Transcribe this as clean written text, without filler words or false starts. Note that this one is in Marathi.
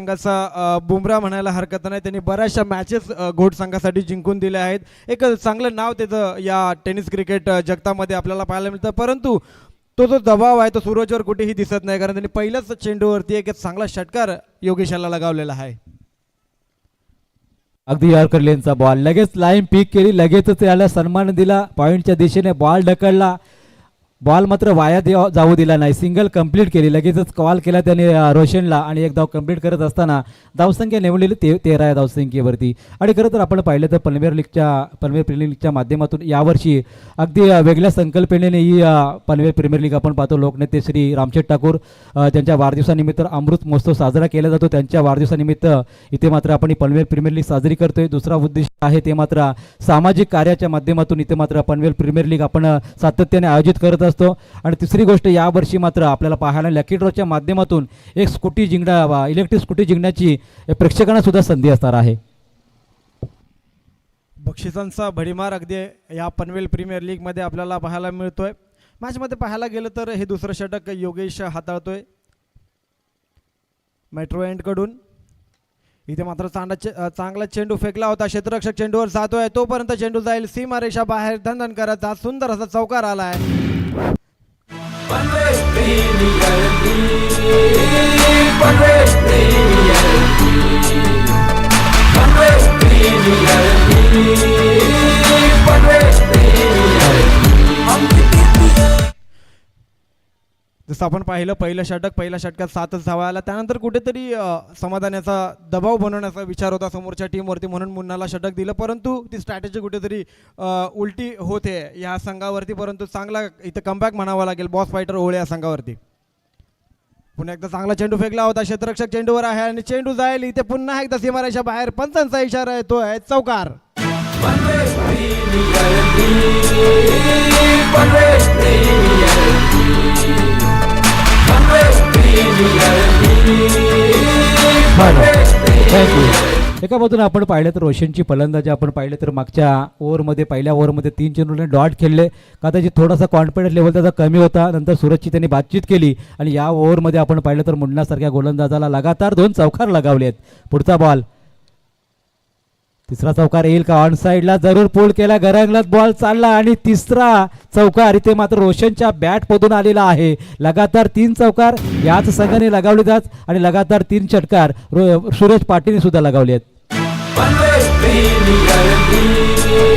संघाचा बुमराह म्हणायला हरकत नाही. त्यांनी बऱ्याचशा मॅचेस घोट संघासाठी जिंकून दिल्या आहेत. एक चांगलं नाव त्याचं या टेनिस क्रिकेट जगतामध्ये आपल्याला पाहायला मिळतं. परंतु तो जो दबाव आहे तो सूरजवर कुठेही दिसत नाही, कारण त्यांनी पहिल्याच चेंडूवरती एक चांगला षटकार योगेशाला लगावलेला आहे. अगदी यॉर्कर लेनचा बॉल लगेच लाईन पिक केली, लगेचच त्याला सन्मान दिला, पॉईंटच्या दिशेने बॉल ढकलला, बॉल मात्र वाया जाऊ दिला नाही, सिंगल कंप्लीट केली, लगेचच कॉल केला त्याने रोशनला आणि एक धाव कंप्लीट करत असताना धावसंख्या निवडलेली 13 या धावसंख्येवरती. आणि खरं तर आपण पाहिलं तर पनवेल प्रीमियर लीगच्या माध्यमातून यावर्षी अगदी वेगळ्या संकल्पनेने ही पनवेल प्रीमियर लीग आपण पाहतो. लोकनेते श्री रामशेठ ठाकूर त्यांच्या वाढदिवसानिमित्त अमृत महोत्सव साजरा केला जातो. त्यांच्या वाढदिवसानिमित्त इथे मात्र आपण ही पनवेल प्रीमियर लीग साजरी करतोय. दुसरा उद्देश आहे ते मात्र सामाजिक कार्याच्या माध्यमातून इथे मात्र पनवेल प्रीमियर लीग आपण सातत्याने आयोजित करत असतो. आणि तिसरी गोष्ट यावर्षी मात्र आपल्याला पाहायला लकी ड्रॉच्या माध्यमातून एक स्कूटी इलेक्ट्रिक स्कूटी जिंकण्याची प्रेक्षकांना सुद्धा संधी असणार आहे. बक्षिसांचा भडीमार अगदी या पनवेल प्रीमियर लीगमध्ये आपल्याला पाहायला मिळतोय. मॅचमध्ये पाहायला गेलं तर हे दुसरं षटक योगेश हाताळतोय मेट्रो एंडकडून. इथे मात्र चांगला चेंडू फेकला होता, क्षेत्ररक्षक चेंडूवर जातोय, तोपर्यंत चेंडू जाईल सीमारेषा बाहेर. धनधन करत सुंदर असा चौकार आलाय. जसं आपण पाहिलं पहिल्या षटकात 7च धावा आला. त्यानंतर कुठेतरी समाधानाचा दबाव बनवण्याचा विचार होता समोरच्या टीमवरती, म्हणून मुन्नाला षटक दिलं. परंतु ती स्ट्रॅटेजी कुठेतरी उलटी होते या संघावरती. परंतु चांगला इथं कमबॅक म्हणावा लागेल बॉस फायटर होळे या संघावरती. पुन्हा एकदा चांगला चेंडू फेकला होता, क्षेत्ररक्षक चेंडूवर आहे आणि चेंडू जाईल इथे पुन्हा एकदा सीमारेषा बाहेर. पंचांचा इशारा येतो आहे चौकार. एका बाजूने आपण पाहिलं तर रोशनची फलंदाजी आपण पाहिलं तर मागच्या पहिल्या ओव्हरमध्ये 3 चेंडूने डॉट खेळले. कदाचित थोडासा कॉन्फिडन्स लेवल त्याचा कमी होता. नंतर सूरजची त्यांनी बातचीत केली आणि या ओव्हरमध्ये आपण पाहिलं तर मुन्नासारख्या गोलंदाजाला लगातार 2 चौकार लगावले आहेत. पुढचा बॉल, तिसरा चौकार येईल का? ऑन साईडला जरूर पूल केला, घरंगलत बॉल चालला आणि तिसरा चौकार इथे मात्र रोशनच्या बॅट मधून आलेला आहे. लगातार 3 चौकार याच संघाने लगावले जात आणि लगातार 3 षटकार सूरज पाटीलने सुद्धा लगावले आहेत.